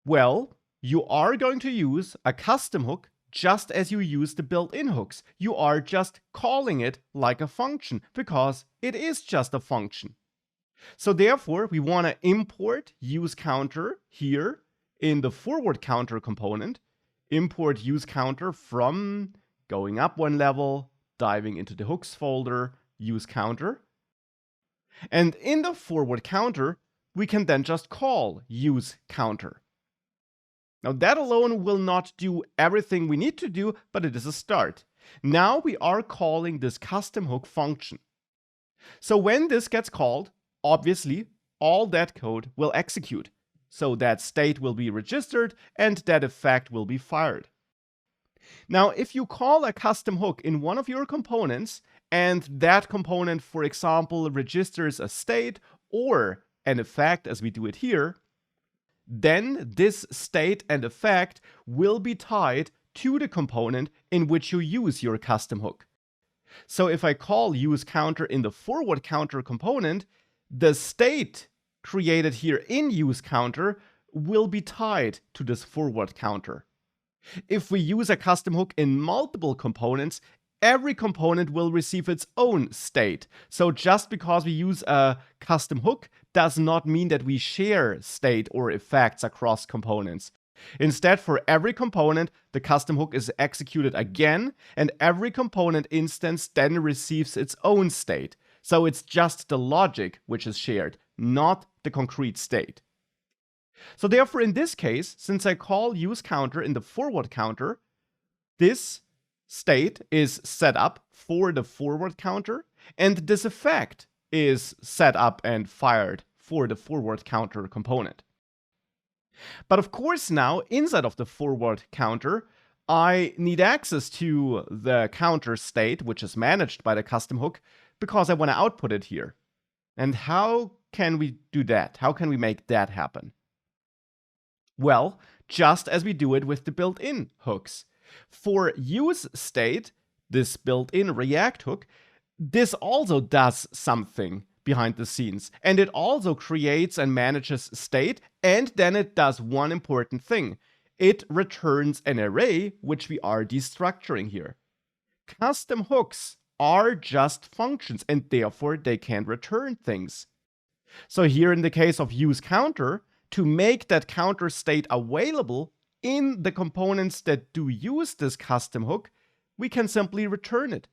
Well, you are going to use a custom hook just as you use the built-in hooks. You are just calling it like a function because it is just a function. So therefore, we want to import useCounter here in the forward counter component. Import useCounter from going up one level, diving into the hooks folder, useCounter. And in the forward counter, we can then just call useCounter. Now that alone will not do everything we need to do, but it is a start. Now we are calling this custom hook function. So when this gets called, obviously all that code will execute. So that state will be registered and that effect will be fired. Now if you call a custom hook in one of your components and that component, for example, registers a state or an effect as we do it here, then this state and effect will be tied to the component in which you use your custom hook. So if I call useCounter in the forward counter component, the state created here in useCounter will be tied to this forward counter. If we use a custom hook in multiple components, every component will receive its own state. So just because we use a custom hook does not mean that we share state or effects across components. Instead, for every component, the custom hook is executed again, and every component instance then receives its own state. So it's just the logic which is shared, not the concrete state. So therefore, in this case, since I call useCounter in the forward counter, this state is set up for the forward counter, and this effect is set up and fired for the forward counter component. But of course now, inside of the forward counter, I need access to the counter state, which is managed by the custom hook, because I want to output it here. And how can we do that? How can we make that happen? Well, just as we do it with the built-in hooks. For useState, this built-in React hook, this also does something behind the scenes. And it also creates and manages state, and then it does one important thing. It returns an array, which we are destructuring here. Custom hooks are just functions, and therefore they can return things. So here in the case of useCounter, to make that counter state available in the components that do use this custom hook, we can simply return it.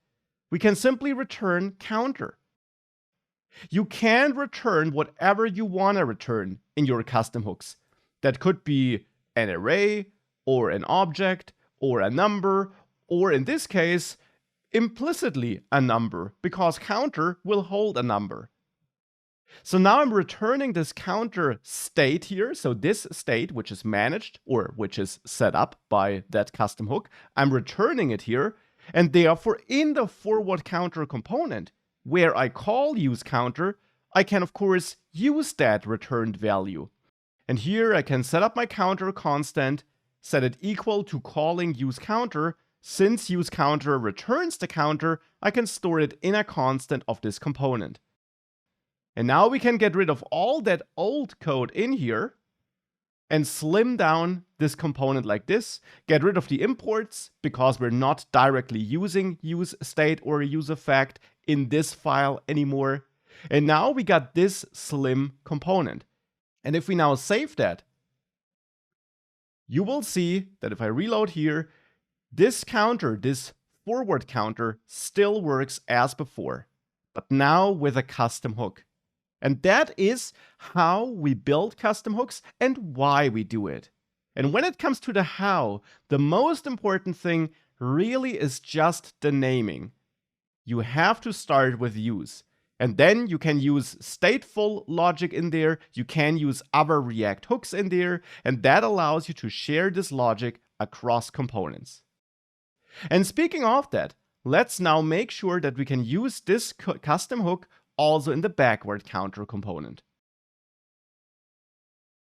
We can simply return counter. You can return whatever you want to return in your custom hooks. That could be an array, or an object, or a number, or in this case, implicitly a number, because counter will hold a number. So now I'm returning this counter state here. So this state, which is managed or which is set up by that custom hook, I'm returning it here. And therefore, in the forward counter component, where I call useCounter, I can of course use that returned value. And here I can set up my counter constant, set it equal to calling useCounter. Since useCounter returns the counter, I can store it in a constant of this component. And now we can get rid of all that old code in here and slim down this component like this, get rid of the imports because we're not directly using useState or useEffect in this file anymore. And now we got this slim component. And if we now save that, you will see that if I reload here, this counter, this forward counter, still works as before, but now with a custom hook. And that is how we build custom hooks and why we do it. And when it comes to the how, the most important thing really is just the naming. You have to start with use. And then you can use stateful logic in there, you can use other React hooks in there, and that allows you to share this logic across components. And speaking of that, let's now make sure that we can use this custom hook also in the backward counter component.